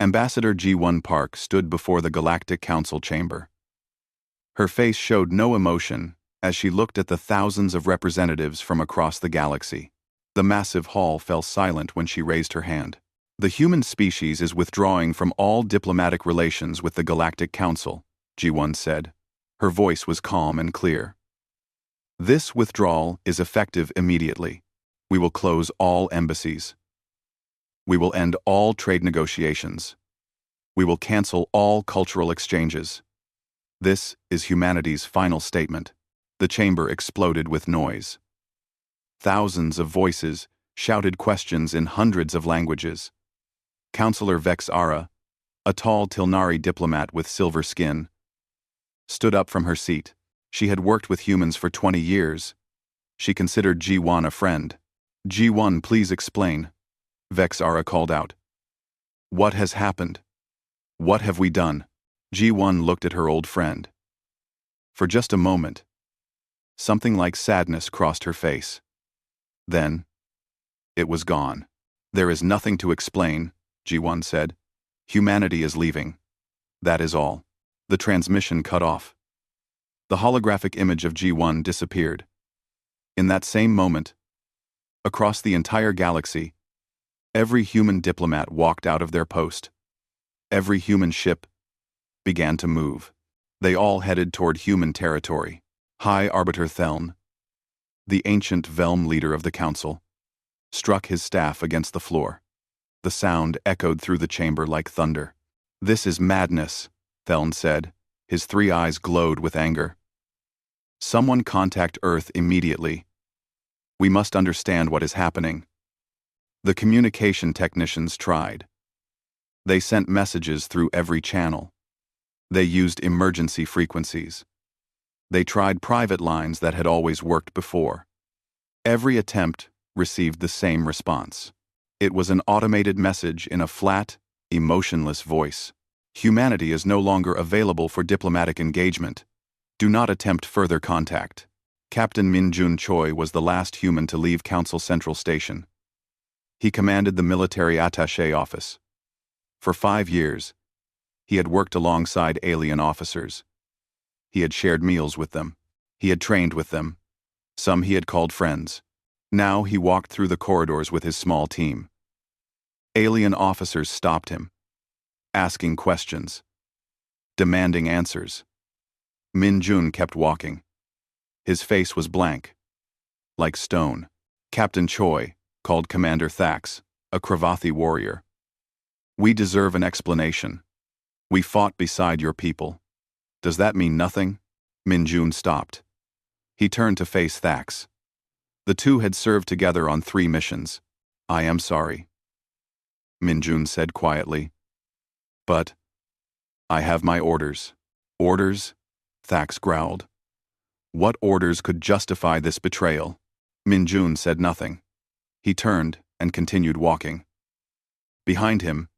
Ambassador G1 Park stood before the Galactic Council chamber. Her face showed no emotion as she looked at the thousands of representatives from across the galaxy. The massive hall fell silent when she raised her hand. The human species is withdrawing from all diplomatic relations with the Galactic Council, G1 said. Her voice was calm and clear. This withdrawal is effective immediately. We will close all embassies. We will end all trade negotiations. We will cancel all cultural exchanges. This is humanity's final statement. The chamber exploded with noise. Thousands of voices shouted questions in hundreds of languages. Counselor Vex Ara, a tall Tilnari diplomat with silver skin, stood up from her seat. She had worked with humans for 20 years. She considered G1 a friend. G1, please explain, Vex Ara called out. What has happened? What have we done? G1 looked at her old friend. For just a moment, something like sadness crossed her face. Then, it was gone. There is nothing to explain, G1 said. Humanity is leaving. That is all. The transmission cut off. The holographic image of G1 disappeared. In that same moment, across the entire galaxy, every human diplomat walked out of their post. Every human ship began to move. They all headed toward human territory. High Arbiter Thelm, the ancient Velm leader of the council, struck his staff against the floor. The sound echoed through the chamber like thunder. This is madness, Thelm said. His 3 eyes glowed with anger. Someone contact Earth immediately. We must understand what is happening. The communication technicians tried. They sent messages through every channel. They used emergency frequencies. They tried private lines that had always worked before. Every attempt received the same response. It was an automated message in a flat, emotionless voice. Humanity is no longer available for diplomatic engagement. Do not attempt further contact. Captain Min-jun Choi was the last human to leave Council Central Station. He commanded the military attaché office. For 5 years, he had worked alongside alien officers. He had shared meals with them. He had trained with them. Some he had called friends. Now he walked through the corridors with his small team. Alien officers stopped him, asking questions, demanding answers. Min-jun kept walking. His face was blank, like stone. Captain Choi called Commander Thax, a Kravathi warrior. We deserve an explanation. We fought beside your people. Does that mean nothing? Min-jun stopped. He turned to face Thax. The two had served together on 3 missions. I am sorry, Min-jun said quietly. But I have my orders. Orders? Thax growled. What orders could justify this betrayal? Min-jun said nothing. He turned and continued walking. Behind him,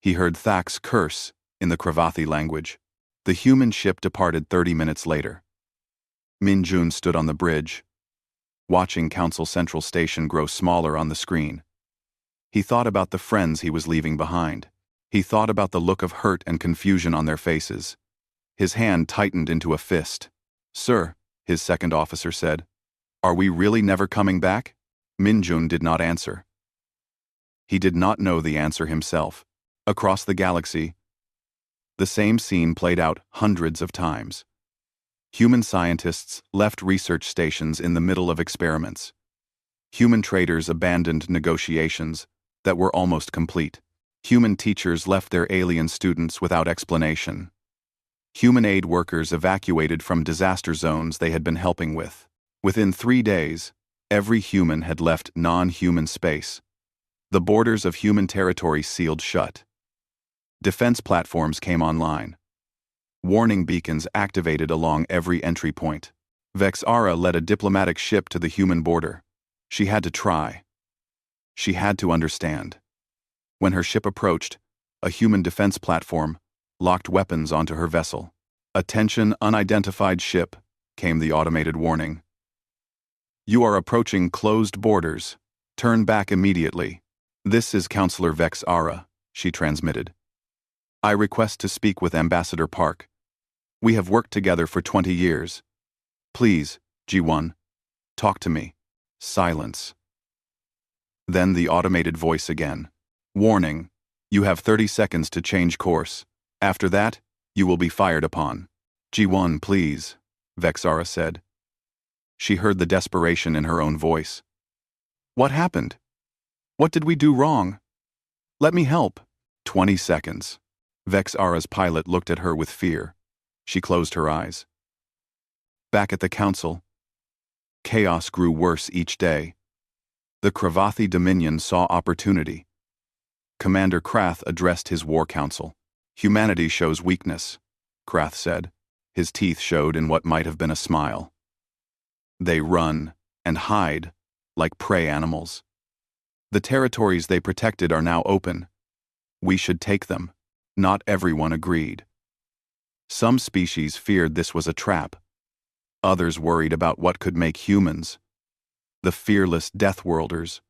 he heard Thax curse in the Kravathi language. The human ship departed 30 minutes later. Min-jun stood on the bridge, watching Council Central Station grow smaller on the screen. He thought about the friends he was leaving behind. He thought about the look of hurt and confusion on their faces. His hand tightened into a fist. Sir, his second officer said, are we really never coming back? Min-jun did not answer. He did not know the answer himself. Across the galaxy, the same scene played out hundreds of times. Human scientists left research stations in the middle of experiments. Human traders abandoned negotiations that were almost complete. Human teachers left their alien students without explanation. Human aid workers evacuated from disaster zones they had been helping with. Within 3 days, every human had left non-human space. The borders of human territory sealed shut. Defense platforms came online. Warning beacons activated along every entry point. Vex Ara led a diplomatic ship to the human border. She had to try. She had to understand. When her ship approached, a human defense platform locked weapons onto her vessel. Attention, unidentified ship, came the automated warning. You are approaching closed borders. Turn back immediately. This is Counselor Vex Ara, she transmitted. I request to speak with Ambassador Park. We have worked together for 20 years. Please, G1, talk to me. Silence. Then the automated voice again. Warning, you have 30 seconds to change course. After that, you will be fired upon. G1, please, Vexara said. She heard the desperation in her own voice. What happened? What did we do wrong? Let me help. 20 seconds. Vexara's pilot looked at her with fear. She closed her eyes. Back at the council, chaos grew worse each day. The Kravathi Dominion saw opportunity. Commander Krath addressed his war council. Humanity shows weakness, Krath said. His teeth showed in what might have been a smile. They run and hide like prey animals. The territories they protected are now open. We should take them. Not everyone agreed. Some species feared this was a trap. Others worried about what could make humans, the fearless Deathworlders,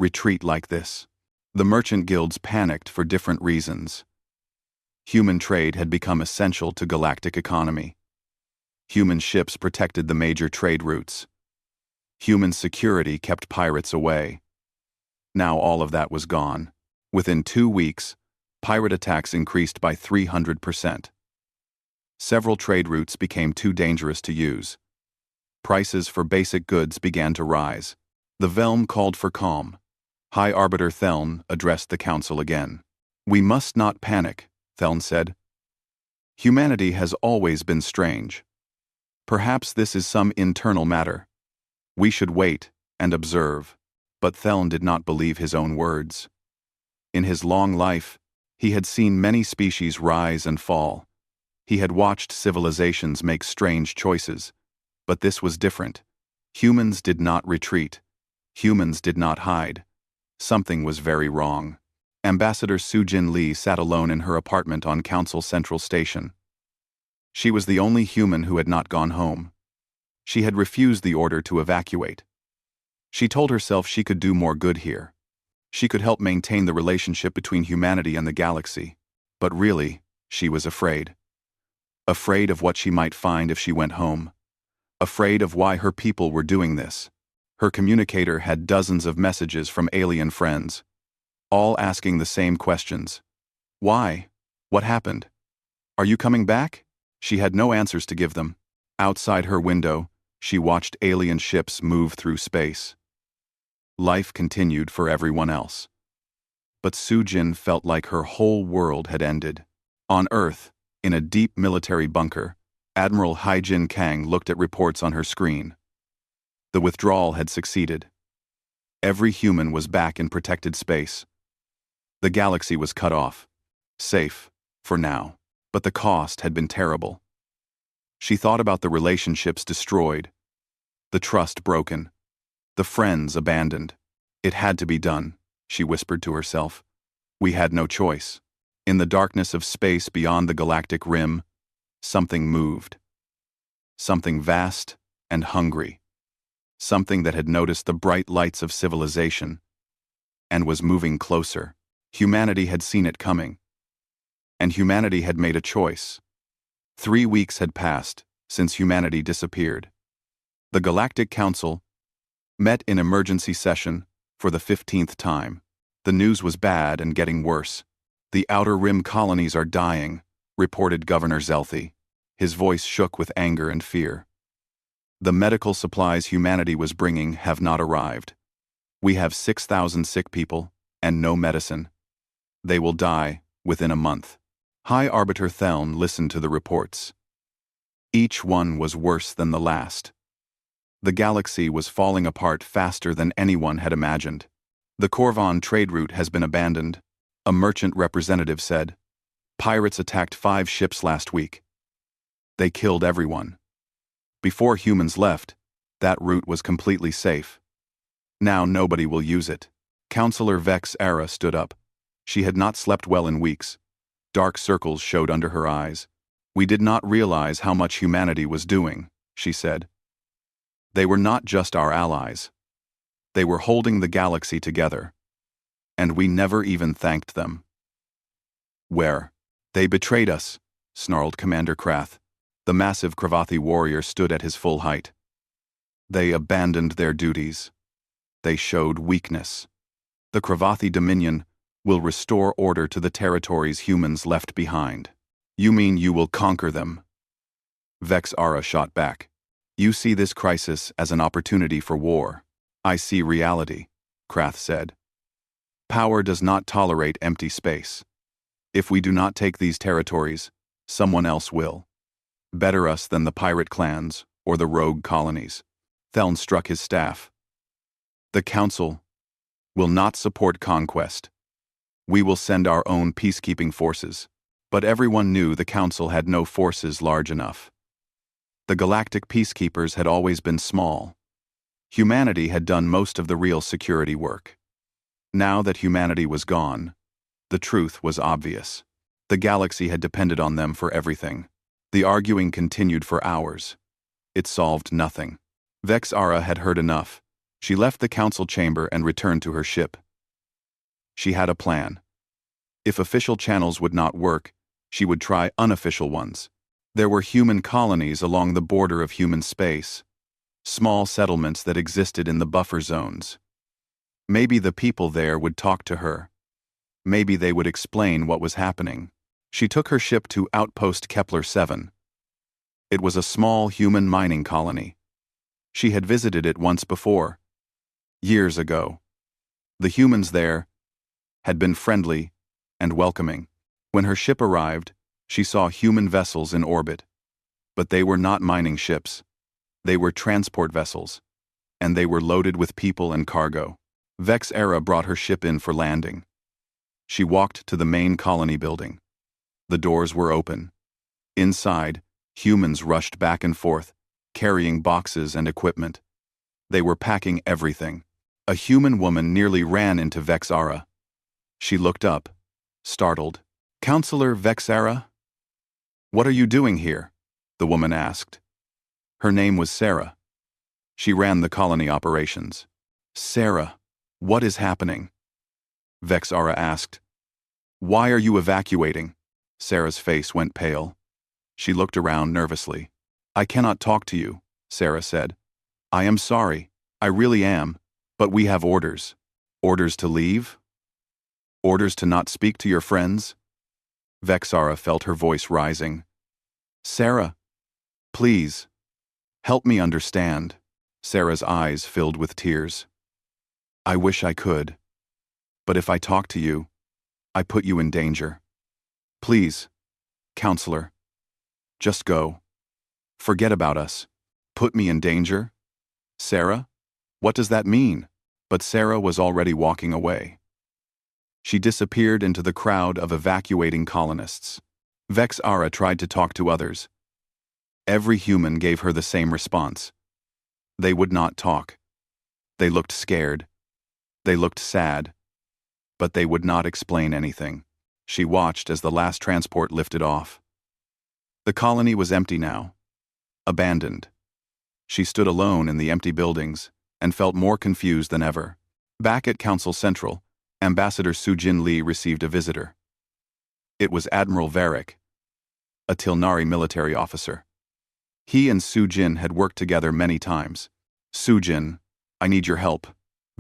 retreat like this. The merchant guilds panicked for different reasons. Human trade had become essential to galactic economy. Human ships protected the major trade routes. Human security kept pirates away. Now all of that was gone. Within 2 weeks, pirate attacks increased by 300%. Several trade routes became too dangerous to use. Prices for basic goods began to rise. The Velm called for calm. High Arbiter Theln addressed the council again. We must not panic, Theln said. Humanity has always been strange. Perhaps this is some internal matter. We should wait and observe. But Theln did not believe his own words. In his long life, he had seen many species rise and fall. He had watched civilizations make strange choices. But this was different. Humans did not retreat. Humans did not hide. Something was very wrong. Ambassador Sujin Lee sat alone in her apartment on Council Central Station. She was the only human who had not gone home. She had refused the order to evacuate. She told herself she could do more good here. She could help maintain the relationship between humanity and the galaxy. But really, she was afraid. Afraid of what she might find if she went home. Afraid of why her people were doing this. Her communicator had dozens of messages from alien friends, all asking the same questions. Why? What happened? Are you coming back? She had no answers to give them. Outside her window, she watched alien ships move through space. Life continued for everyone else. But Sujin felt like her whole world had ended. On Earth, in a deep military bunker, Admiral Haijin Kang looked at reports on her screen. The withdrawal had succeeded. Every human was back in protected space. The galaxy was cut off. Safe, for now. But the cost had been terrible. She thought about the relationships destroyed, the trust broken, the friends abandoned. It had to be done, she whispered to herself. We had no choice. In the darkness of space beyond the galactic rim, something moved. Something vast and hungry. Something that had noticed the bright lights of civilization and was moving closer. Humanity had seen it coming. And humanity had made a choice. 3 weeks had passed since humanity disappeared. The Galactic Council met in emergency session for the 15th time. The news was bad and getting worse. The Outer Rim colonies are dying, reported Governor Zelthi. His voice shook with anger and fear. The medical supplies humanity was bringing have not arrived. We have 6,000 sick people and no medicine. They will die within a month. High Arbiter Theln listened to the reports. Each one was worse than the last. The galaxy was falling apart faster than anyone had imagined. The Korvan trade route has been abandoned, a merchant representative said. Pirates attacked 5 ships last week. They killed everyone. Before humans left, that route was completely safe. Now nobody will use it. Counselor Vex Era stood up. She had not slept well in weeks. Dark circles showed under her eyes. We did not realize how much humanity was doing, she said. They were not just our allies. They were holding the galaxy together. And we never even thanked them. Where? They betrayed us, snarled Commander Krath. The massive Kravathi warrior stood at his full height. They abandoned their duties. They showed weakness. The Kravathi Dominion will restore order to the territories humans left behind. You mean you will conquer them? Vex Ara shot back. You see this crisis as an opportunity for war. I see reality, Krath said. Power does not tolerate empty space. If we do not take these territories, someone else will. Better us than the pirate clans or the rogue colonies. Theln struck his staff. The Council will not support conquest. We will send our own peacekeeping forces. But everyone knew the Council had no forces large enough. The galactic peacekeepers had always been small. Humanity had done most of the real security work. Now that humanity was gone, the truth was obvious. The galaxy had depended on them for everything. The arguing continued for hours. It solved nothing. Vex Ara had heard enough. She left the council chamber and returned to her ship. She had a plan. If official channels would not work, she would try unofficial ones. There were human colonies along the border of human space, small settlements that existed in the buffer zones. Maybe the people there would talk to her. Maybe they would explain what was happening. She took her ship to Outpost Kepler 7. It was a small human mining colony. She had visited it once before, years ago. The humans there had been friendly and welcoming. When her ship arrived, she saw human vessels in orbit. But they were not mining ships. They were transport vessels, and they were loaded with people and cargo. Vex Ara brought her ship in for landing. She walked to the main colony building. The doors were open. Inside, humans rushed back and forth, carrying boxes and equipment. They were packing everything. A human woman nearly ran into Vex Ara. She looked up, startled. Counselor Vex Ara? What are you doing here? The woman asked. Her name was Sarah. She ran the colony operations. Sarah, what is happening? Vex Ara asked. Why are you evacuating? Sarah's face went pale. She looked around nervously. I cannot talk to you, Sarah said. I am sorry. I really am. But we have orders. Orders to leave? Orders to not speak to your friends? Vex Ara felt her voice rising. Sarah, please, help me understand. Sarah's eyes filled with tears. I wish I could. But if I talk to you, I put you in danger. Please, counselor, just go. Forget about us. Put me in danger? Sarah? What does that mean? But Sarah was already walking away. She disappeared into the crowd of evacuating colonists. Vex Ara tried to talk to others. Every human gave her the same response. They would not talk. They looked scared. They looked sad. But they would not explain anything. She watched as the last transport lifted off. The colony was empty now. Abandoned. She stood alone in the empty buildings and felt more confused than ever. Back at Council Central, Ambassador Sujin Lee received a visitor. It was Admiral Varric, a Tilnari military officer. He and Sujin had worked together many times. Sujin, I need your help,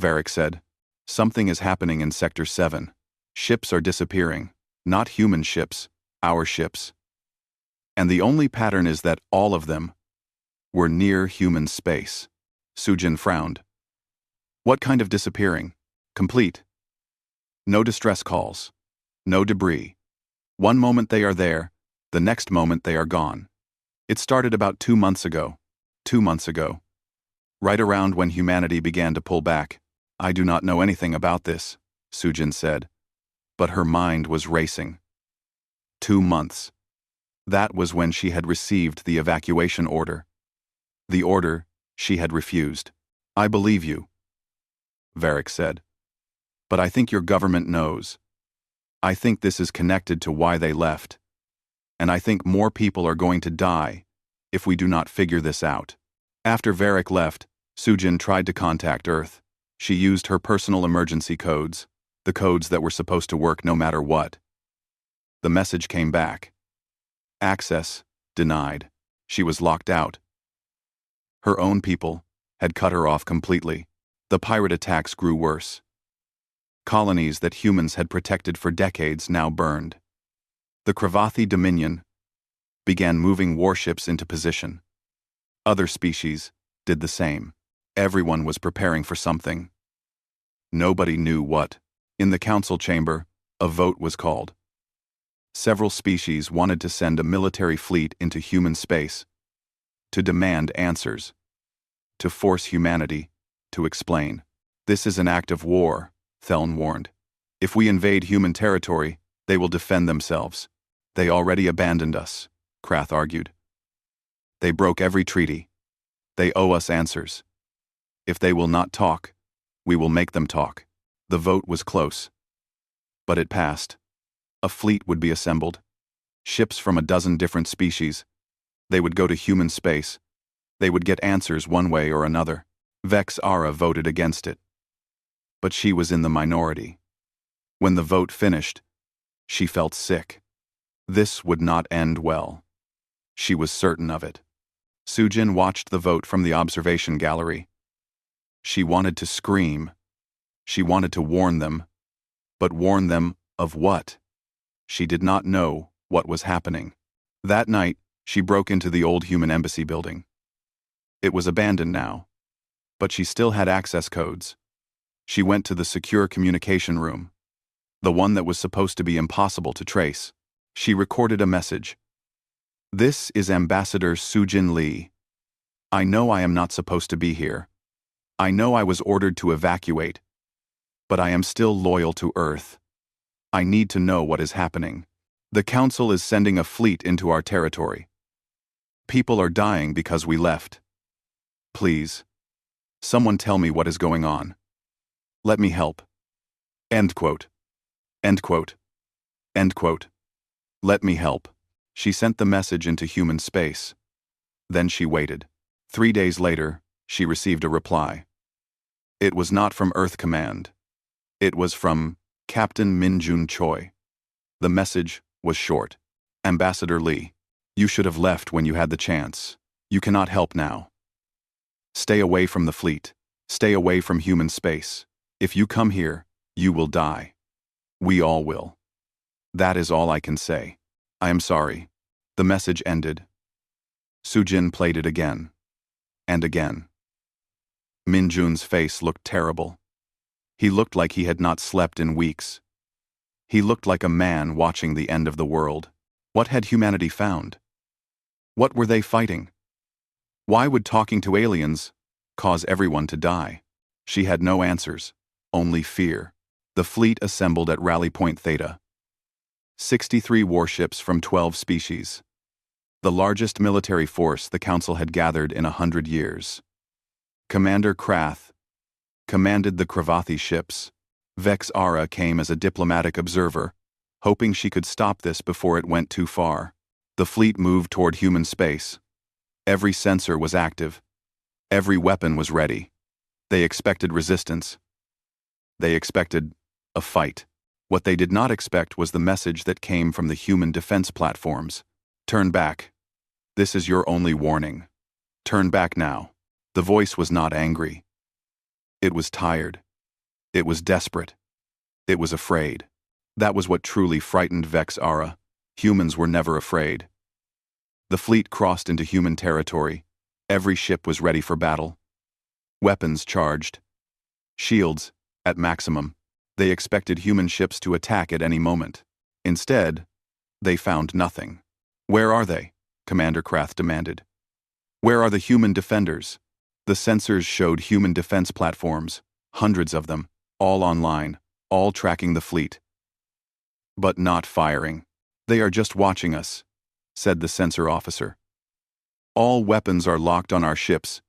Varric said. Something is happening in Sector 7. Ships are disappearing. Not human ships, our ships. And the only pattern is that all of them were near human space. Sujin frowned. What kind of disappearing? Complete. No distress calls. No debris. One moment they are there, the next moment they are gone. It started about 2 months ago. 2 months ago. Right around when humanity began to pull back. I do not know anything about this, Sujin said. But her mind was racing. 2 months. That was when she had received the evacuation order. The order she had refused. I believe you, Varric said. But I think your government knows. I think this is connected to why they left. And I think more people are going to die if we do not figure this out. After Varric left, Sujin tried to contact Earth. She used her personal emergency codes, the codes that were supposed to work no matter what. The message came back. Access denied. She was locked out. Her own people had cut her off completely. The pirate attacks grew worse. Colonies that humans had protected for decades now burned. The Kravathi Dominion began moving warships into position. Other species did the same. Everyone was preparing for something. Nobody knew what. In the council chamber, a vote was called. Several species wanted to send a military fleet into human space, to demand answers, to force humanity to explain. This is an act of war, Theln warned. If we invade human territory, they will defend themselves. They already abandoned us, Krath argued. They broke every treaty. They owe us answers. If they will not talk, we will make them talk. The vote was close. But it passed. A fleet would be assembled. Ships from a dozen different species. They would go to human space. They would get answers one way or another. Vex Ara voted against it. But she was in the minority. When the vote finished, she felt sick. This would not end well. She was certain of it. Sujin watched the vote from the observation gallery. She wanted to scream. She wanted to warn them. But warn them of what? She did not know what was happening. That night, she broke into the old human embassy building. It was abandoned now, but she still had access codes. She went to the secure communication room, the one that was supposed to be impossible to trace. She recorded a message. This is Ambassador Sujin Lee. I know I am not supposed to be here. I know I was ordered to evacuate, but I am still loyal to Earth. I need to know what is happening. The Council is sending a fleet into our territory. People are dying because we left. Please, someone tell me what is going on. Let me help. End quote. End quote. End quote. Let me help. She sent the message into human space. Then she waited. 3 days later, she received a reply. It was not from Earth Command. It was from Captain Minjun Choi. The message was short. Ambassador Lee, you should have left when you had the chance. You cannot help now. Stay away from the fleet. Stay away from human space. If you come here, you will die. We all will. That is all I can say. I am sorry. The message ended. Sujin played it again. And again. Minjun's face looked terrible. He looked like he had not slept in weeks. He looked like a man watching the end of the world. What had humanity found? What were they fighting? Why would talking to aliens cause everyone to die? She had no answers, only fear. The fleet assembled at Rally Point Theta. 63 warships from 12 species. The largest military force the Council had gathered in 100 years. Commander Krath commanded the Kravathi ships. Vex Ara came as a diplomatic observer, hoping she could stop this before it went too far. The fleet moved toward human space. Every sensor was active. Every weapon was ready. They expected resistance. They expected a fight. What they did not expect was the message that came from the human defense platforms. Turn back. This is your only warning. Turn back now. The voice was not angry. It was tired. It was desperate. It was afraid. That was what truly frightened Vex Ara. Humans were never afraid. The fleet crossed into human territory. Every ship was ready for battle. Weapons charged. Shields at maximum. They expected human ships to attack at any moment. Instead, they found nothing. Where are they? Commander Krath demanded. Where are the human defenders? The sensors showed human defense platforms, hundreds of them, all online, all tracking the fleet. But not firing. They are just watching us, said the sensor officer. All weapons are locked on our ships,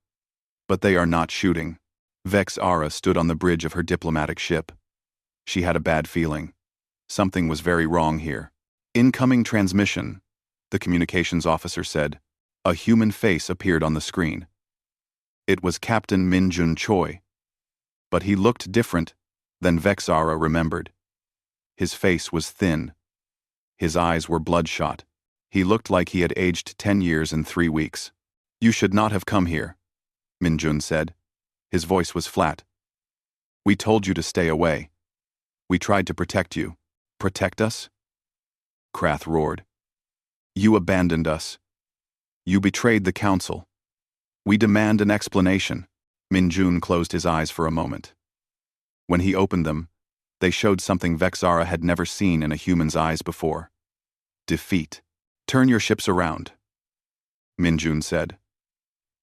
but they are not shooting. Vex Ara stood on the bridge of her diplomatic ship. She had a bad feeling. Something was very wrong here. Incoming transmission, the communications officer said. A human face appeared on the screen. It was Captain Minjun Choi. But he looked different than Vex Ara remembered. His face was thin. His eyes were bloodshot. He looked like he had aged 10 years in 3 weeks. "You should not have come here," Minjun said. His voice was flat. "We told you to stay away. We tried to protect you." "Protect us?" Krath roared. "You abandoned us. You betrayed the council. We demand an explanation." Minjun closed his eyes for a moment. When he opened them, they showed something Vexara had never seen in a human's eyes before. Defeat. "Turn your ships around," Minjun said.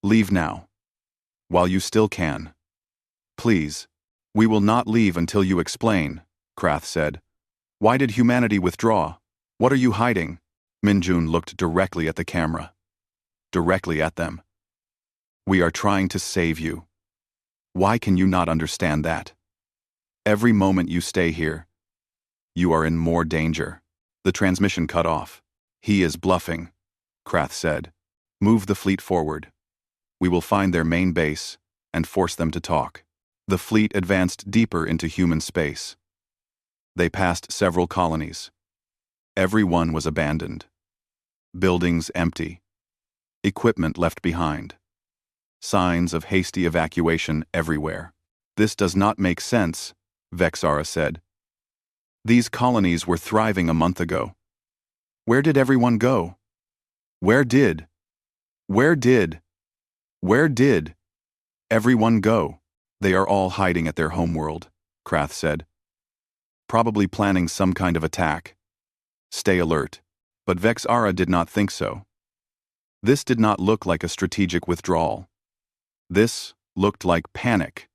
"Leave now. While you still can. Please." "We will not leave until you explain," Krath said. "Why did humanity withdraw? What are you hiding?" Minjun looked directly at the camera. Directly at them. "We are trying to save you. Why can you not understand that? Every moment you stay here, you are in more danger." The transmission cut off. "He is bluffing," Krath said. "Move the fleet forward. We will find their main base and force them to talk." The fleet advanced deeper into human space. They passed several colonies. Every one was abandoned. Buildings empty. Equipment left behind. Signs of hasty evacuation everywhere. "This does not make sense," Vexara said. "These colonies were thriving a month ago. Where did everyone go? Where did everyone go?" "They are all hiding at their homeworld," Krath said. "Probably planning some kind of attack. Stay alert." But Vexara did not think so. This did not look like a strategic withdrawal. This looked like panic.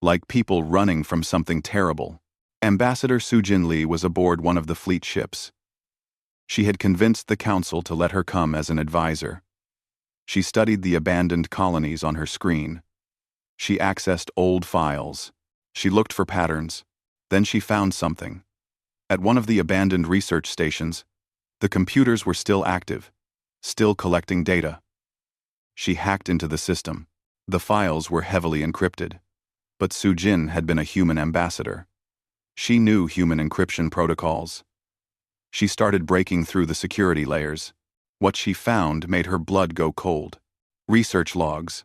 Like people running from something terrible. Ambassador Sujin Li was aboard one of the fleet ships. She had convinced the council to let her come as an advisor. She studied the abandoned colonies on her screen. She accessed old files. She looked for patterns. Then she found something. At one of the abandoned research stations, the computers were still active, still collecting data. She hacked into the system. The files were heavily encrypted. But Sujin had been a human ambassador. She knew human encryption protocols. She started breaking through the security layers. What she found made her blood go cold. Research logs.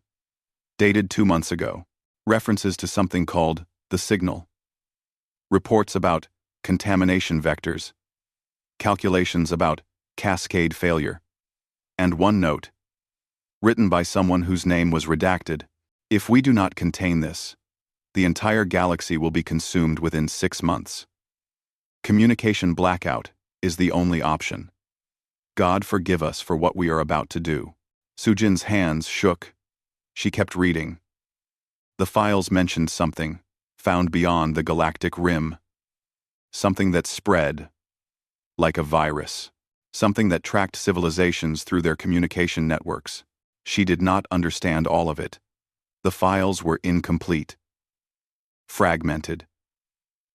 Dated 2 months ago. References to something called the signal. Reports about contamination vectors. Calculations about cascade failure. And one note. Written by someone whose name was redacted. "If we do not contain this, the entire galaxy will be consumed within 6 months. Communication blackout is the only option. God forgive us for what we are about to do." Sujin's hands shook. She kept reading. The files mentioned something, found beyond the galactic rim. Something that spread, like a virus. Something that tracked civilizations through their communication networks. She did not understand all of it. The files were incomplete. Fragmented.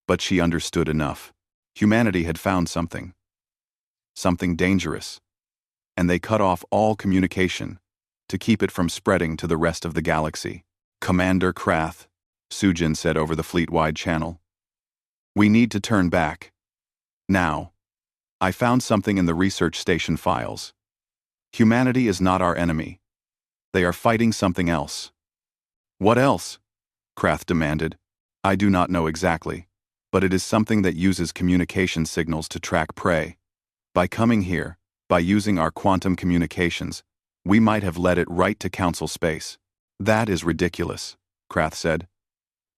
But she understood enough. Humanity had found something. Something dangerous. And they cut off all communication to keep it from spreading to the rest of the galaxy. "Commander Krath," Sujin said over the fleet-wide channel. "We need to turn back. Now. I found something in the research station files. Humanity is not our enemy. They are fighting something else." "What else?" Krath demanded. "I do not know exactly, but it is something that uses communication signals to track prey. By coming here, by using our quantum communications, we might have led it right to council space." "That is ridiculous," Krath said.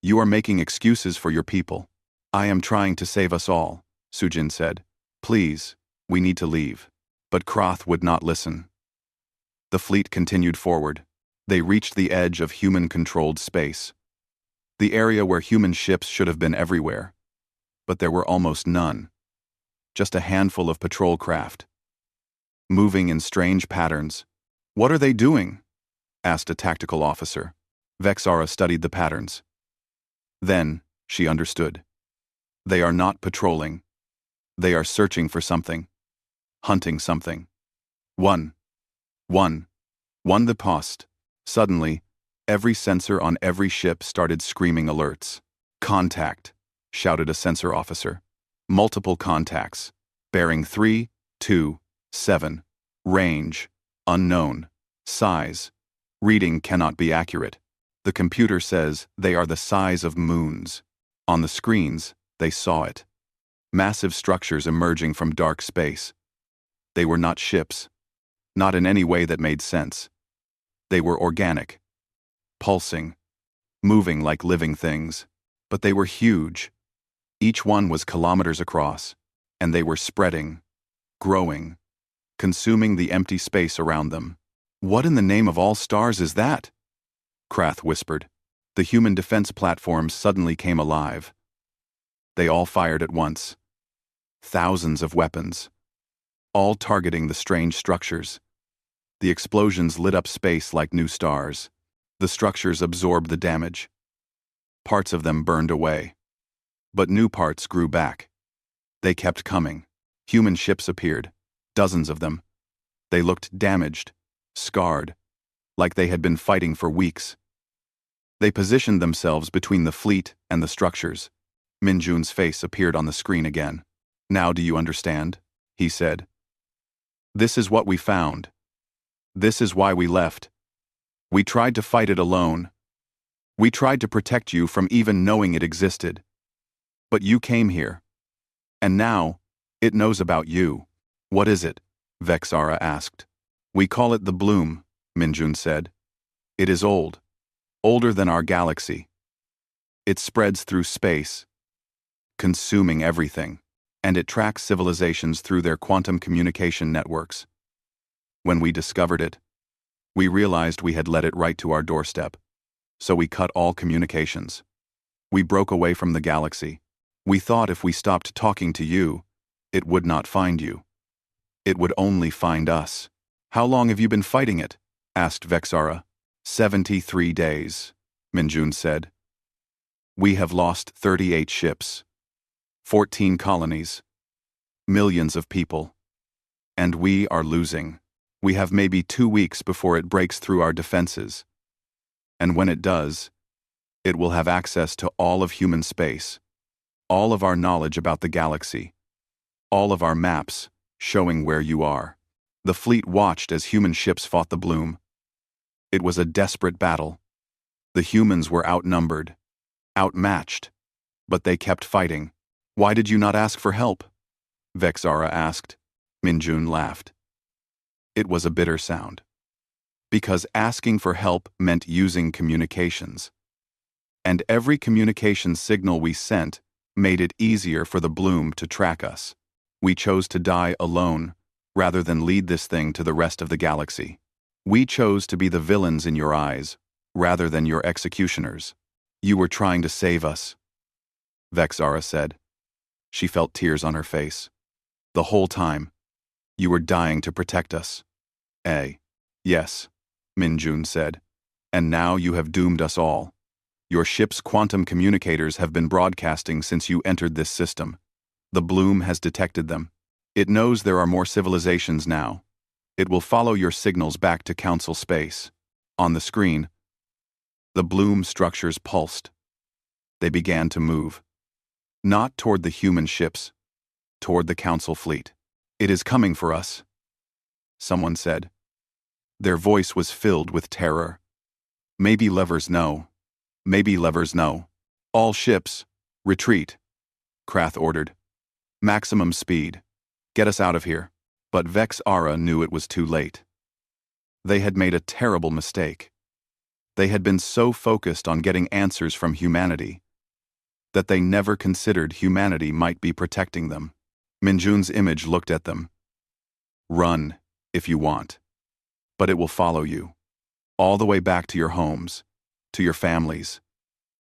"You are making excuses for your people." "I am trying to save us all," Sujin said. "Please, we need to leave." But Krath would not listen. The fleet continued forward. They reached the edge of human-controlled space. The area where human ships should have been everywhere. But there were almost none. Just a handful of patrol craft. Moving in strange patterns. "What are they doing?" asked a tactical officer. Vexara studied the patterns. Then, she understood. They are not patrolling. They are searching for something. Hunting something. One the post. Suddenly, every sensor on every ship started screaming alerts. "Contact," shouted a sensor officer. "Multiple contacts. Bearing 327. Range, unknown. Size, reading cannot be accurate. The computer says they are the size of moons. On the screens, they saw it. Massive structures emerging from dark space. They were not ships. Not in any way that made sense. They were organic. Pulsing. Moving like living things. But they were huge. Each one was kilometers across. And they were spreading. Growing. Consuming the empty space around them. What in the name of all stars is that? Krath whispered. The human defense platforms suddenly came alive. They all fired at once. Thousands of weapons. All targeting the strange structures. The explosions lit up space like new stars. The structures absorbed the damage. Parts of them burned away. But new parts grew back. They kept coming. Human ships appeared. Dozens of them. They looked damaged, scarred, like they had been fighting for weeks. They positioned themselves between the fleet and the structures. Minjun's face appeared on the screen again. Now do you understand? He said. This is what we found. This is why we left. We tried to fight it alone. We tried to protect you from even knowing it existed. But you came here. And now, it knows about you. What is it? Vexara asked. We call it the bloom, Minjun said. It is old. Older than our galaxy. It spreads through space, consuming everything, and it tracks civilizations through their quantum communication networks. When we discovered it, we realized we had led it right to our doorstep, so we cut all communications. We broke away from the galaxy. We thought if we stopped talking to you, it would not find you. It would only find us. How long have you been fighting it? Asked Vexara. 73 days, Minjun said. We have lost 38 ships, 14 colonies, millions of people. And we are losing. We have maybe 2 weeks before it breaks through our defenses. And when it does, it will have access to all of human space, all of our knowledge about the galaxy, all of our maps showing where you are. The fleet watched as human ships fought the bloom. It was a desperate battle. The humans were outnumbered, outmatched, but they kept fighting. Why did you not ask for help? Vexara asked. Minjun laughed. It was a bitter sound. Because asking for help meant using communications. And every communication signal we sent made it easier for the bloom to track us. We chose to die alone, rather than lead this thing to the rest of the galaxy. We chose to be the villains in your eyes, rather than your executioners. You were trying to save us, Vexara said. She felt tears on her face. The whole time, you were dying to protect us. Yes, Minjun said. And now you have doomed us all. Your ship's quantum communicators have been broadcasting since you entered this system. The bloom has detected them. It knows there are more civilizations now. It will follow your signals back to Council space. On the screen, the bloom structures pulsed. They began to move. Not toward the human ships, toward the Council fleet. It is coming for us, someone said. Their voice was filled with terror. Maybe levers know. Maybe levers know. All ships, retreat, Krath ordered. Maximum speed. Get us out of here. But Vexara knew it was too late. They had made a terrible mistake. They had been so focused on getting answers from humanity that they never considered humanity might be protecting them. Minjun's image looked at them. Run, if you want. But it will follow you. All the way back to your homes, to your families,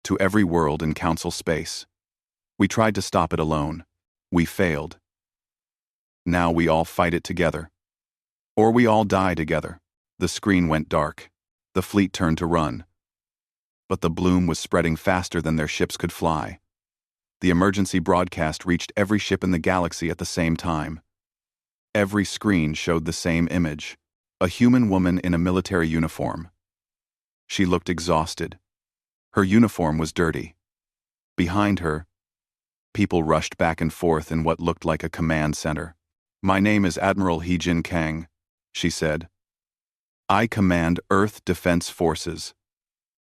to every world in Council space. We tried to stop it alone. We failed. Now we all fight it together. Or we all die together. The screen went dark. The fleet turned to run. But the bloom was spreading faster than their ships could fly. The emergency broadcast reached every ship in the galaxy at the same time. Every screen showed the same image. A human woman in a military uniform. She looked exhausted. Her uniform was dirty. Behind her, People rushed back and forth in what looked like a command center. "My name is Admiral He-Jin Kang," she said. "I command Earth Defense Forces.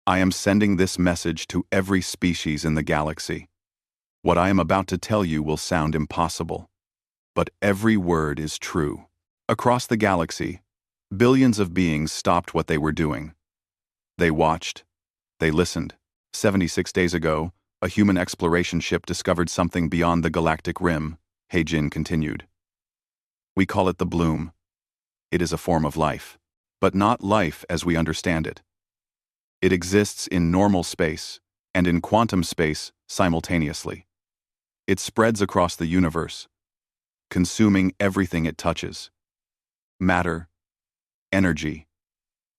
I am sending this message to every species in the galaxy. What I am about to tell you will sound impossible, but every word is true." Across the galaxy, billions of beings stopped what they were doing. They watched. They listened. 76 days ago, a human exploration ship discovered something beyond the galactic rim, He-Jin continued. "We call it the bloom. It is a form of life, but not life as we understand it. It exists in normal space and in quantum space simultaneously. It spreads across the universe, consuming everything it touches. Matter, energy,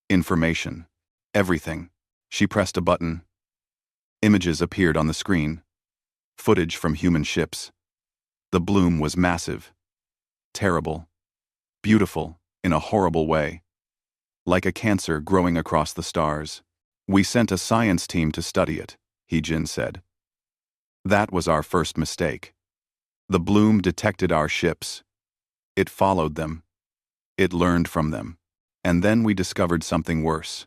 information, everything." She pressed a button. Images appeared on the screen. Footage from human ships. The bloom was massive, terrible, beautiful in a horrible way, like a cancer growing across the stars. "We sent a science team to study it," He-Jin said. "That was our first mistake. The bloom detected our ships. It followed them. It learned from them. And then we discovered something worse.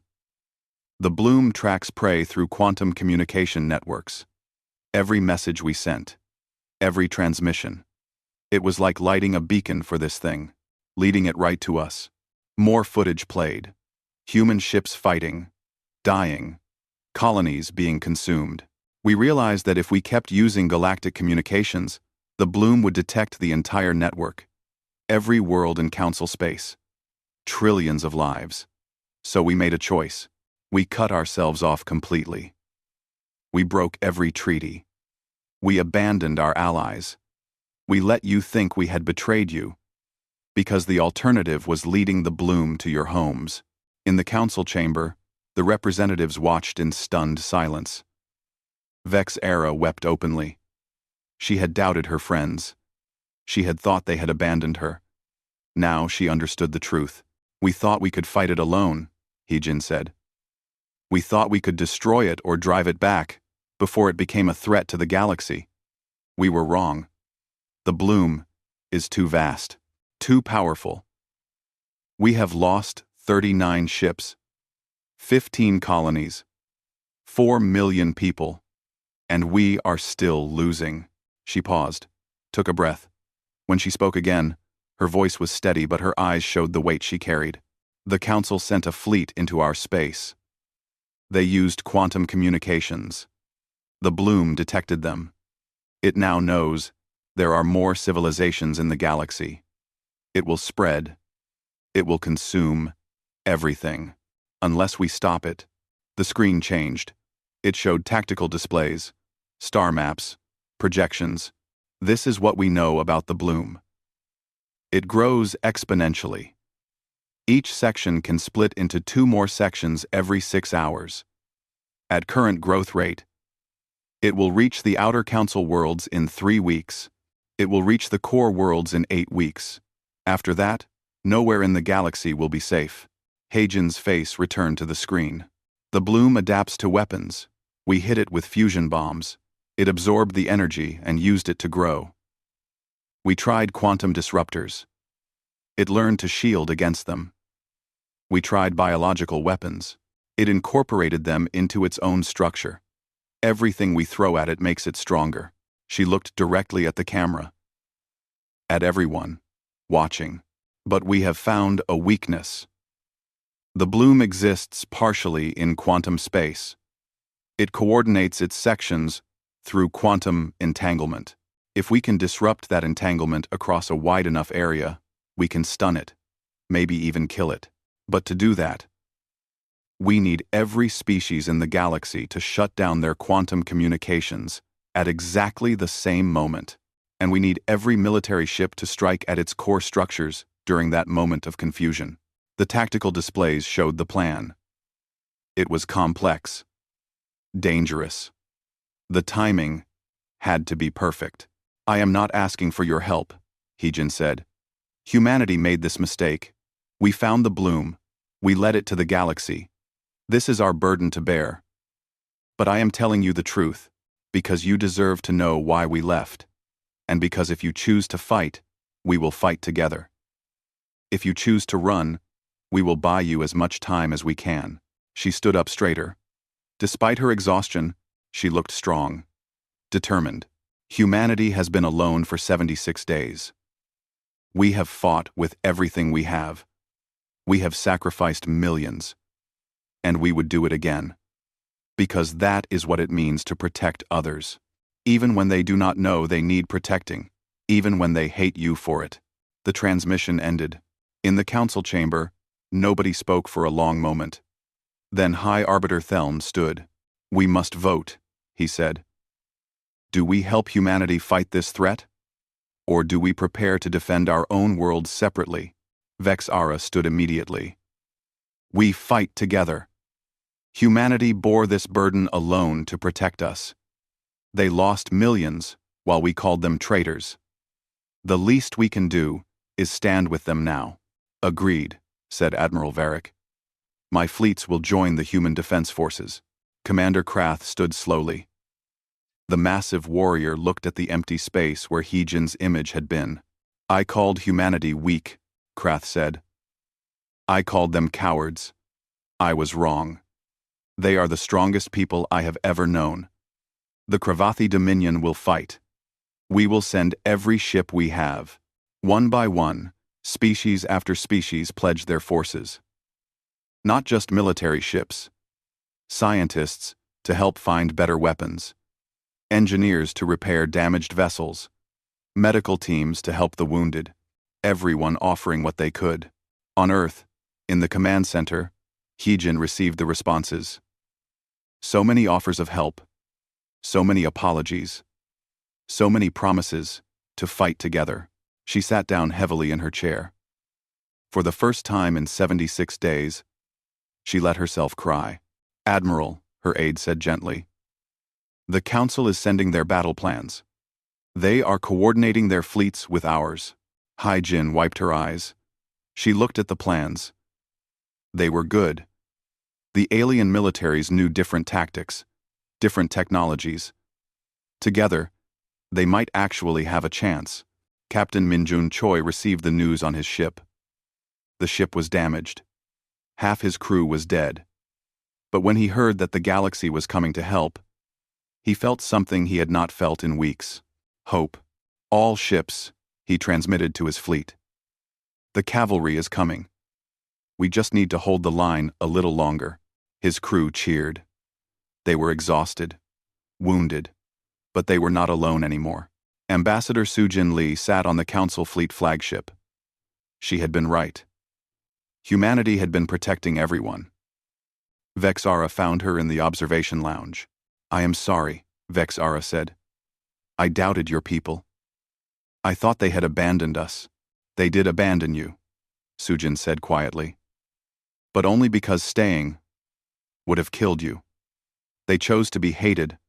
The bloom tracks prey through quantum communication networks. Every message we sent, every transmission. It was like lighting a beacon for this thing, leading it right to us. More footage played. Human ships fighting, dying, colonies being consumed. We realized that if we kept using galactic communications, the bloom would detect the entire network, every world in council space, trillions of lives. So we made a choice. We cut ourselves off completely. We broke every treaty. We abandoned our allies. We let you think we had betrayed you, because the alternative was leading the bloom to your homes." In the council chamber, the representatives watched in stunned silence. Vex Era wept openly. She had doubted her friends. She had thought they had abandoned her. Now she understood the truth. "We thought we could fight it alone," He-Jin said. "We thought we could destroy it or drive it back before it became a threat to the galaxy. We were wrong. The bloom is too vast, too powerful. We have lost 39 ships, 15 colonies, 4 million people, and we are still losing." She paused, took a breath. When she spoke again, her voice was steady but her eyes showed the weight she carried. "The Council sent a fleet into our space. They used quantum communications. The bloom detected them. It now knows there are more civilizations in the galaxy. It will spread. It will consume everything. Unless we stop it." The screen changed. It showed tactical displays, star maps, projections. "This is what we know about the bloom. It grows exponentially. Each section can split into 2 more sections every 6 hours. At current growth rate, it will reach the outer council worlds in 3 weeks. It will reach the core worlds in 8 weeks. After that, nowhere in the galaxy will be safe." He-Jin's face returned to the screen. "The bloom adapts to weapons. We hit it with fusion bombs. It absorbed the energy and used it to grow. We tried quantum disruptors. It learned to shield against them. We tried biological weapons. It incorporated them into its own structure. Everything we throw at it makes it stronger." She looked directly at the camera. At everyone, watching. "But we have found a weakness. The bloom exists partially in quantum space. It coordinates its sections through quantum entanglement. If we can disrupt that entanglement across a wide enough area, we can stun it, maybe even kill it. But to do that, we need every species in the galaxy to shut down their quantum communications at exactly the same moment. And we need every military ship to strike at its core structures during that moment of confusion." The tactical displays showed the plan. It was complex, dangerous. The timing had to be perfect. "I am not asking for your help," He-Jin said. "Humanity made this mistake. We found the bloom. We led it to the galaxy. This is our burden to bear. But I am telling you the truth. Because you deserve to know why we left. And because if you choose to fight, we will fight together. If you choose to run, we will buy you as much time as we can. She stood up straighter. Despite her exhaustion, she looked strong, determined. Humanity has been alone for 76 days. We have fought with everything we have. We have sacrificed millions. And we would do it again. Because that is what it means to protect others. Even when they do not know they need protecting. Even when they hate you for it. The transmission ended. In the council chamber, nobody spoke for a long moment. Then High Arbiter Thelm stood. "We must vote," he said. "Do we help humanity fight this threat? Or do we prepare to defend our own world separately?" Vexara stood immediately. "We fight together. Humanity bore this burden alone to protect us. They lost millions while we called them traitors. The least we can do is stand with them now." "Agreed," said Admiral Varric. "My fleets will join the human defense forces." Commander Krath stood slowly. The massive warrior looked at the empty space where Heejin's image had been. "I called humanity weak," Krath said. "I called them cowards. I was wrong. They are the strongest people I have ever known. The Kravathi Dominion will fight. We will send every ship we have. One by one, species after species pledge their forces. Not just military ships. Scientists to help find better weapons. Engineers to repair damaged vessels. Medical teams to help the wounded. Everyone offering what they could. On Earth, in the command center, Heejin received the responses. So many offers of help. So many apologies. So many promises to fight together. She sat down heavily in her chair. For the first time in 76 days, she let herself cry. "Admiral," her aide said gently. "The Council is sending their battle plans. They are coordinating their fleets with ours." Heijin wiped her eyes. She looked at the plans. They were good. The alien militaries knew different tactics, different technologies. Together, they might actually have a chance. Captain Minjun Choi received the news on his ship. The ship was damaged. Half his crew was dead. But when he heard that the galaxy was coming to help, he felt something he had not felt in weeks. Hope. "All ships," he transmitted to his fleet. "The cavalry is coming. We just need to hold the line a little longer." His crew cheered. They were exhausted, wounded, but they were not alone anymore. Ambassador Sujin Lee sat on the Council Fleet flagship. She had been right. Humanity had been protecting everyone. Vexara found her in the observation lounge. "I am sorry," Vexara said. "I doubted your people. I thought they had abandoned us." "They did abandon you," Sujin said quietly. "But only because staying would have killed you. They chose to be hated,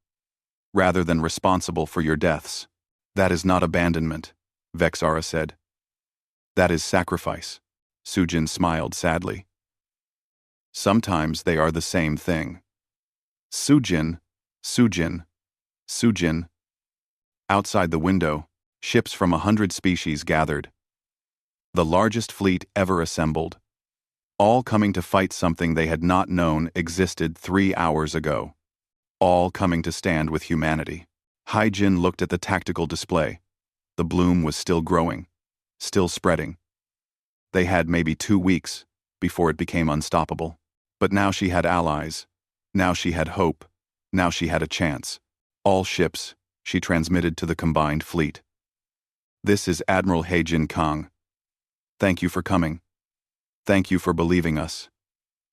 rather than responsible for your deaths." "That is not abandonment," Vexara said. "That is sacrifice." Sujin smiled sadly. "Sometimes they are the same thing." Sujin, Sujin, Sujin. Outside the window, ships from 100 species gathered. The largest fleet ever assembled. All coming to fight something they had not known existed 3 hours ago. All coming to stand with humanity. Haijin looked at the tactical display. The bloom was still growing, still spreading. They had maybe 2 weeks before it became unstoppable. But now she had allies. Now she had hope. Now she had a chance. "All ships," she transmitted to the combined fleet. "This is Admiral Haijin Kang. Thank you for coming. Thank you for believing us.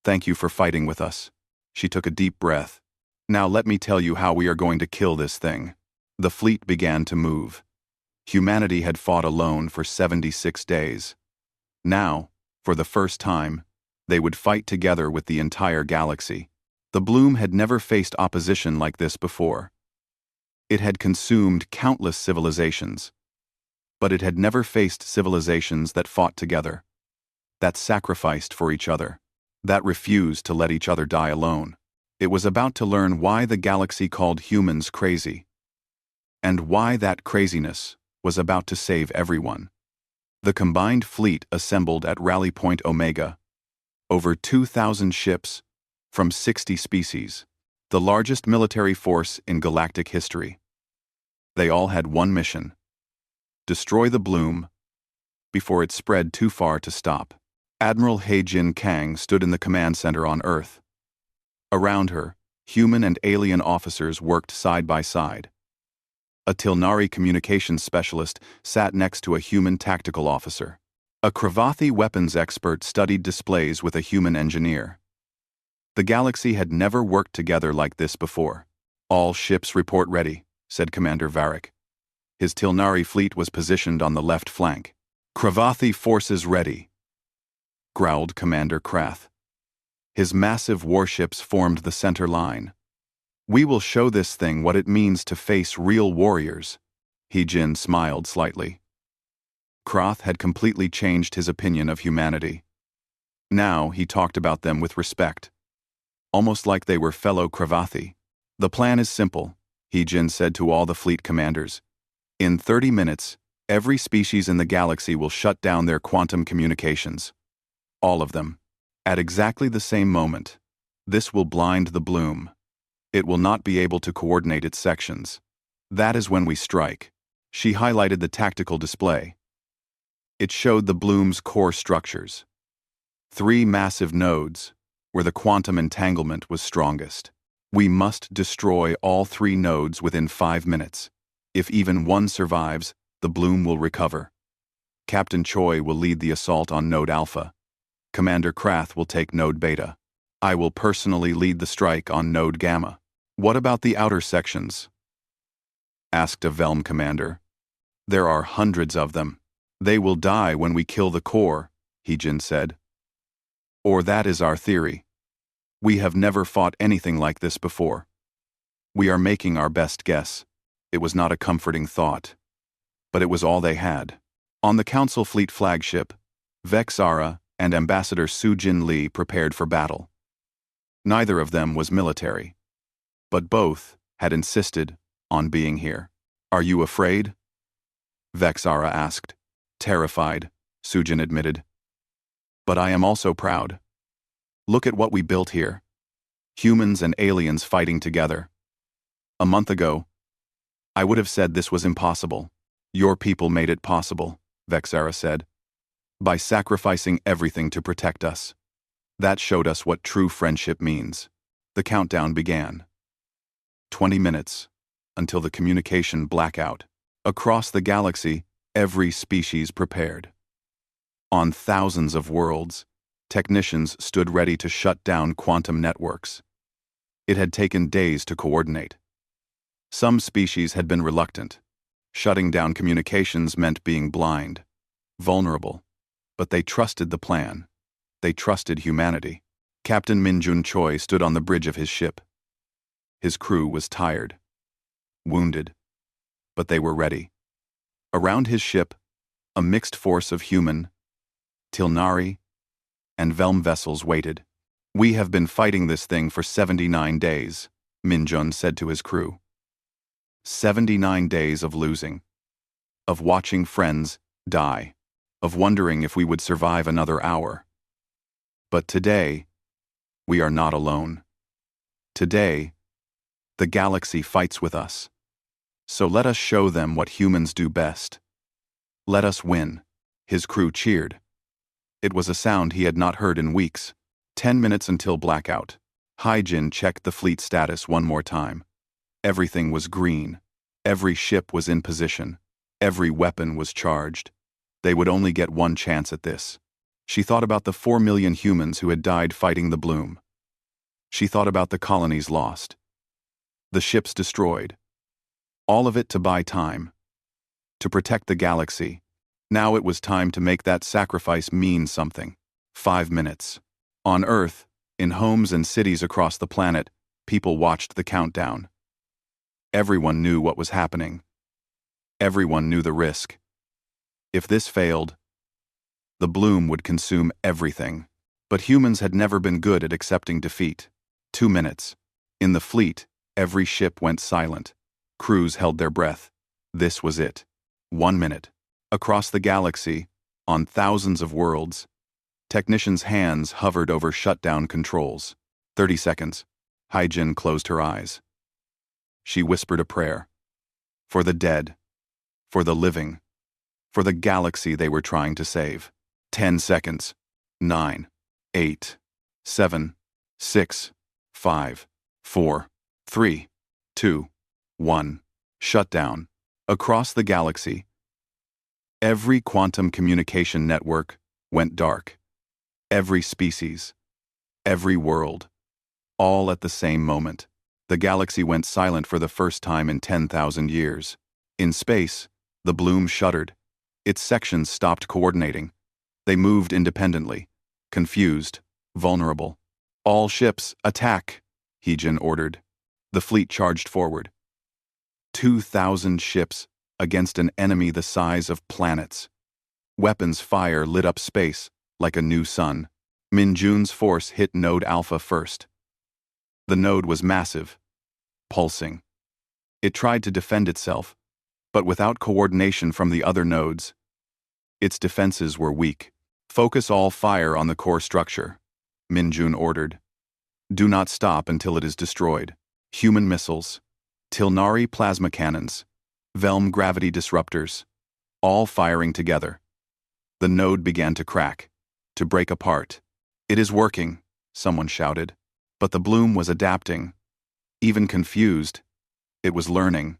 Thank you for fighting with us." She took a deep breath. "Now let me tell you how we are going to kill this thing." The fleet began to move. Humanity had fought alone for 76 days. Now, for the first time, they would fight together with the entire galaxy. The bloom had never faced opposition like this before. It had consumed countless civilizations. But it had never faced civilizations that fought together, that sacrificed for each other, that refused to let each other die alone. It was about to learn why the galaxy called humans crazy, and why that craziness was about to save everyone. The combined fleet assembled at Rally Point Omega, over 2,000 ships from 60 species, the largest military force in galactic history. They all had one mission: destroy the bloom before it spread too far to stop. Admiral He-Jin Kang stood in the command center on Earth. Around her, human and alien officers worked side by side. A Tilnari communications specialist sat next to a human tactical officer. A Kravathi weapons expert studied displays with a human engineer. The galaxy had never worked together like this before. "All ships report ready," said Commander Varric. His Tilnari fleet was positioned on the left flank. "Kravathi forces ready," growled Commander Krath. His massive warships formed the center line. "We will show this thing what it means to face real warriors." He-Jin smiled slightly. Krath had completely changed his opinion of humanity. Now he talked about them with respect, almost like they were fellow Kravathi. "The plan is simple," He-Jin said to all the fleet commanders. "In 30 minutes, every species in the galaxy will shut down their quantum communications. All of them. At exactly the same moment. This will blind the bloom. It will not be able to coordinate its sections. That is when we strike." She highlighted the tactical display. It showed the bloom's core structures. 3 massive nodes, where the quantum entanglement was strongest. "We must destroy all 3 nodes within 5 minutes. If even one survives, the bloom will recover. Captain Choi will lead the assault on Node Alpha. Commander Krath will take Node Beta. I will personally lead the strike on Node Gamma." "What about the outer sections?" asked a Velm commander. "There are hundreds of them. They will die when we kill the core," He-Jin said. "Or that is our theory. We have never fought anything like this before. We are making our best guess." It was not a comforting thought, but it was all they had. On the Council Fleet flagship, Vexara and Ambassador Su-Jin Lee prepared for battle. Neither of them was military, but both had insisted on being here. "Are you afraid?" Vexara asked. "Terrified," Su-Jin admitted. "But I am also proud. Look at what we built here. Humans and aliens fighting together. A month ago, I would have said this was impossible. Your people made it possible," Vexara said, "by sacrificing everything to protect us. That showed us what true friendship means." The countdown began. 20 minutes, until the communication blackout. Across the galaxy, every species prepared. On thousands of worlds, technicians stood ready to shut down quantum networks. It had taken days to coordinate. Some species had been reluctant. Shutting down communications meant being blind, vulnerable, but they trusted the plan. They trusted humanity. Captain Minjun Choi stood on the bridge of his ship. His crew was tired, wounded, but they were ready. Around his ship, a mixed force of human, Tilnari, and Velm vessels waited. "We have been fighting this thing for 79 days, Minjun said to his crew. 79 days of losing, of watching friends die, of wondering if we would survive another hour. But today, we are not alone. Today, the galaxy fights with us. So let us show them what humans do best. Let us win." His crew cheered. It was a sound he had not heard in weeks. 10 minutes until blackout. He-Jin checked the fleet status one more time. Everything was green. Every ship was in position. Every weapon was charged. They would only get one chance at this. She thought about the 4 million humans who had died fighting the bloom. She thought about the colonies lost. The ships destroyed. All of it to buy time. To protect the galaxy. Now it was time to make that sacrifice mean something. 5 minutes. On Earth, in homes and cities across the planet, people watched the countdown. Everyone knew what was happening. Everyone knew the risk. If this failed, the bloom would consume everything. But humans had never been good at accepting defeat. 2 minutes. In the fleet, every ship went silent. Crews held their breath. This was it. 1 minute. Across the galaxy, on thousands of worlds, technicians' hands hovered over shutdown controls. 30 seconds. Hyjin closed her eyes. She whispered a prayer. For the dead. For the living. For the galaxy they were trying to save. 10 seconds. 9, 8, 7, 6, 5, 4, 3, 2, 1. Shutdown. Across the galaxy, every quantum communication network went dark. Every species. Every world. All at the same moment. The galaxy went silent for the first time in 10,000 years. In space, the bloom shuddered. Its sections stopped coordinating. They moved independently, confused, vulnerable. All ships, attack, Hyjin ordered. The fleet charged forward. 2,000 ships against an enemy the size of planets. Weapons fire lit up space like a new sun. Minjun's force hit Node Alpha first. The node was massive, pulsing. It tried to defend itself, but without coordination from the other nodes. Its defenses were weak. Focus all fire on the core structure, Minjun ordered. Do not stop until it is destroyed. Human missiles, Tilnari plasma cannons, Velm gravity disruptors, all firing together. The node began to crack, to break apart. It is working, someone shouted. But the bloom was adapting. Even confused, it was learning.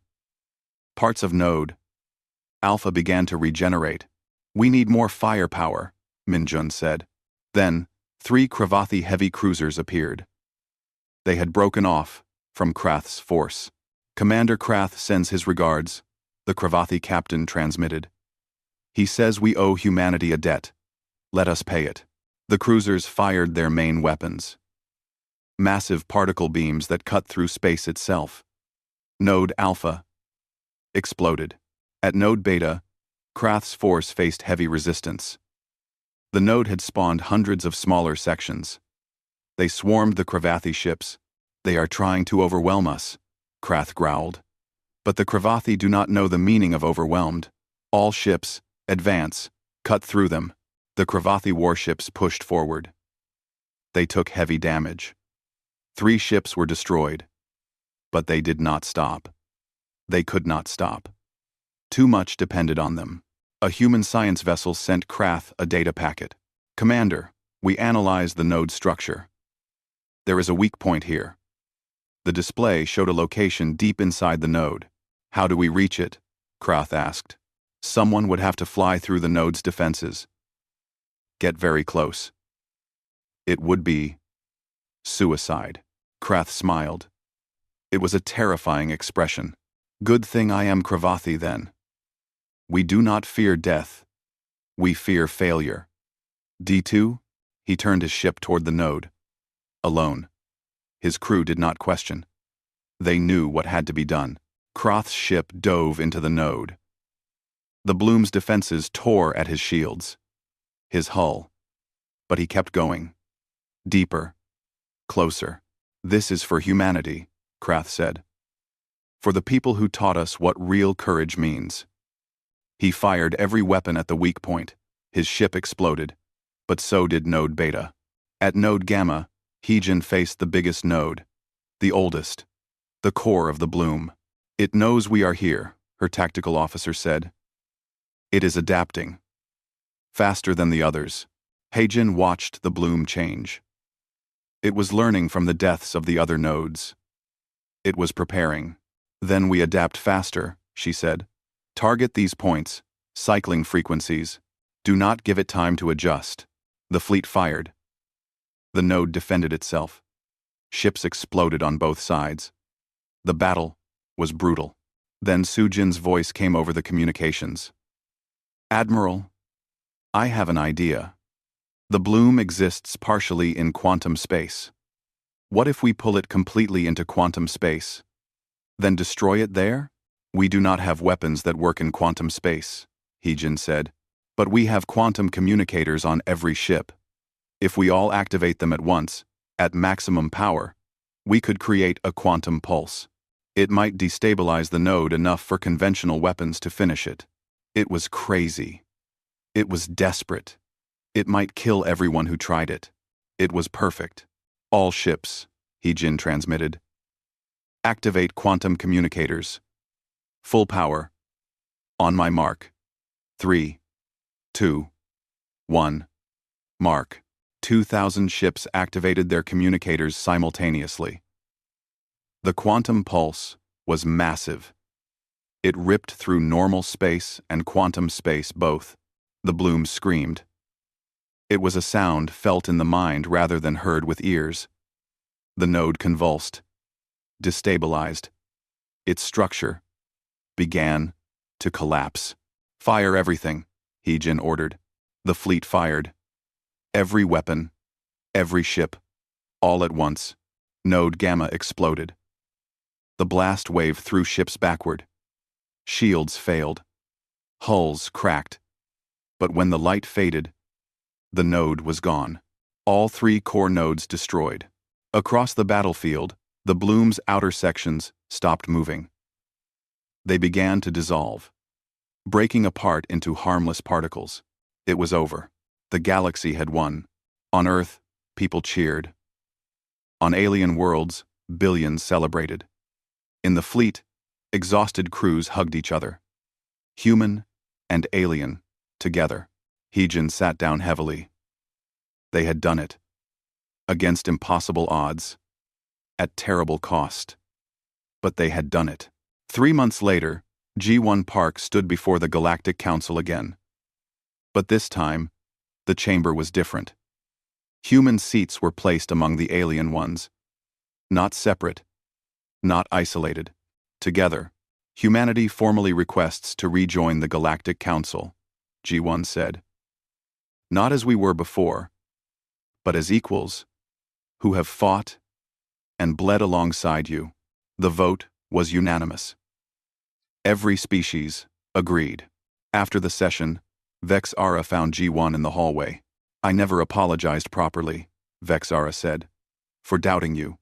Parts of node Alpha began to regenerate. We need more firepower, Minjun said. Then, 3 Kravathi heavy cruisers appeared. They had broken off from Krath's force. Commander Krath sends his regards, the Kravathi captain transmitted. He says we owe humanity a debt. Let us pay it. The cruisers fired their main weapons. Massive particle beams that cut through space itself. Node Alpha exploded. At Node Beta, Krath's force faced heavy resistance. The node had spawned hundreds of smaller sections. They swarmed the Kravathi ships. They are trying to overwhelm us, Krath growled. But the Kravathi do not know the meaning of overwhelmed. All ships, advance, cut through them. The Kravathi warships pushed forward. They took heavy damage. 3 ships were destroyed. But they did not stop. They could not stop. Too much depended on them. A human science vessel sent Krath a data packet. Commander, we analyzed the node structure. There is a weak point here. The display showed a location deep inside the node. How do we reach it? Krath asked. Someone would have to fly through the node's defenses. Get very close. It would be suicide. Krath smiled. It was a terrifying expression. Good thing I am Kravathi then. We do not fear death. We fear failure. D2? He turned his ship toward the node. Alone. His crew did not question. They knew what had to be done. Krath's ship dove into the node. The bloom's defenses tore at his shields. His hull. But he kept going. Deeper. Closer. This is for humanity, Krath said. For the people who taught us what real courage means. He fired every weapon at the weak point. His ship exploded. But so did Node Beta. At Node Gamma, Hyjin faced the biggest node. The oldest. The core of the bloom. It knows we are here, her tactical officer said. It is adapting. Faster than the others. Hyjin watched the bloom change. It was learning from the deaths of the other nodes. It was preparing. Then we adapt faster, she said. Target these points, cycling frequencies. Do not give it time to adjust. The fleet fired. The node defended itself. Ships exploded on both sides. The battle was brutal. Then Sujin's voice came over the communications. Admiral, I have an idea. The bloom exists partially in quantum space. What if we pull it completely into quantum space? Then destroy it there? We do not have weapons that work in quantum space, Hyjin said. But we have quantum communicators on every ship. If we all activate them at once, at maximum power, We could create a quantum pulse. It might destabilize the node enough for conventional weapons to finish it. It was crazy. It was desperate. It might kill everyone who tried it. It was perfect. All ships, Heejin transmitted. Activate quantum communicators. Full power. On my mark. 3, 2, 1. Mark. 2,000 ships activated their communicators simultaneously. The quantum pulse was massive. It ripped through normal space and quantum space both. The bloom screamed. It was a sound felt in the mind rather than heard with ears. The node convulsed, destabilized. Its structure began to collapse. Fire everything, Heejin ordered. The fleet fired. Every weapon, every ship, all at once. Node Gamma exploded. The blast wave threw ships backward. Shields failed. Hulls cracked. But when the light faded, the node was gone. All 3 core nodes destroyed. Across the battlefield, the bloom's outer sections stopped moving. They began to dissolve, breaking apart into harmless particles. It was over. The galaxy had won. On Earth, people cheered. On alien worlds, billions celebrated. In the fleet, exhausted crews hugged each other. Human and alien, together. Heejin sat down heavily. They had done it. Against impossible odds. At terrible cost. But they had done it. 3 months later, G1 Park stood before the Galactic Council again. But this time, the chamber was different. Human seats were placed among the alien ones. Not separate. Not isolated. Together. Humanity formally requests to rejoin the Galactic Council, G1 said. Not as we were before, but as equals, who have fought and bled alongside you. The vote was unanimous. Every species agreed. After the session, Vexara found G1 in the hallway. I never apologized properly, Vexara said, for doubting you,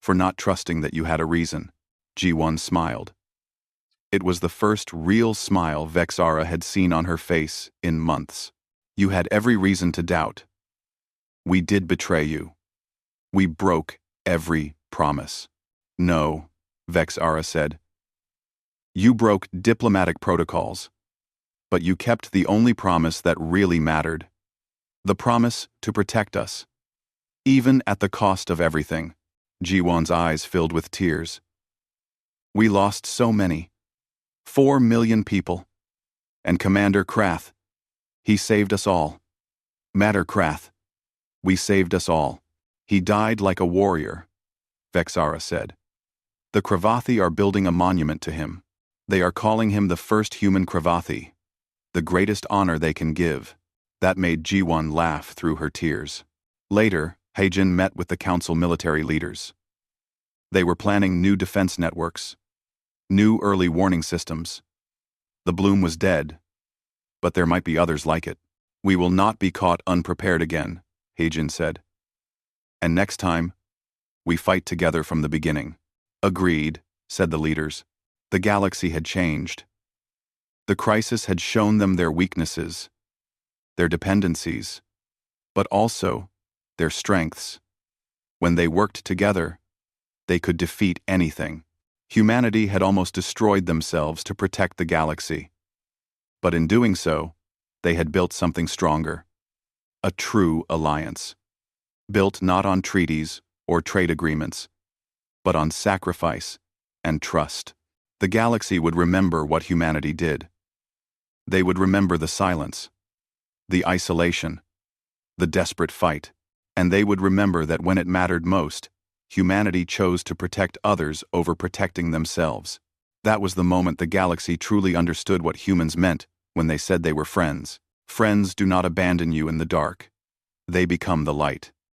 for not trusting that you had a reason. G1 smiled. It was the first real smile Vexara had seen on her face in months. You had every reason to doubt. We did betray you. We broke every promise. No, Vexara said. You broke diplomatic protocols, but you kept the only promise that really mattered. The promise to protect us. Even at the cost of everything. G1's eyes filled with tears. We lost so many. 4 million people. And Commander Krath. He saved us all. Matter Krath. We saved us all. He died like a warrior, Vexara said. The Kravathi are building a monument to him. They are calling him the first human Kravathi. The greatest honor they can give. That made G1 laugh through her tears. Later, Heijin met with the council military leaders. They were planning new defense networks. New early warning systems. The bloom was dead, but there might be others like it. We will not be caught unprepared again, Heijin said. And next time, we fight together from the beginning. Agreed, said the leaders. The galaxy had changed. The crisis had shown them their weaknesses, their dependencies, but also their strengths. When they worked together, they could defeat anything. Humanity had almost destroyed themselves to protect the galaxy. But in doing so, they had built something stronger. A true alliance. Built not on treaties or trade agreements, but on sacrifice and trust. The galaxy would remember what humanity did. They would remember the silence, the isolation, the desperate fight, and they would remember that when it mattered most, humanity chose to protect others over protecting themselves. That was the moment the galaxy truly understood what humans meant when they said they were friends. Friends do not abandon you in the dark. They become the light.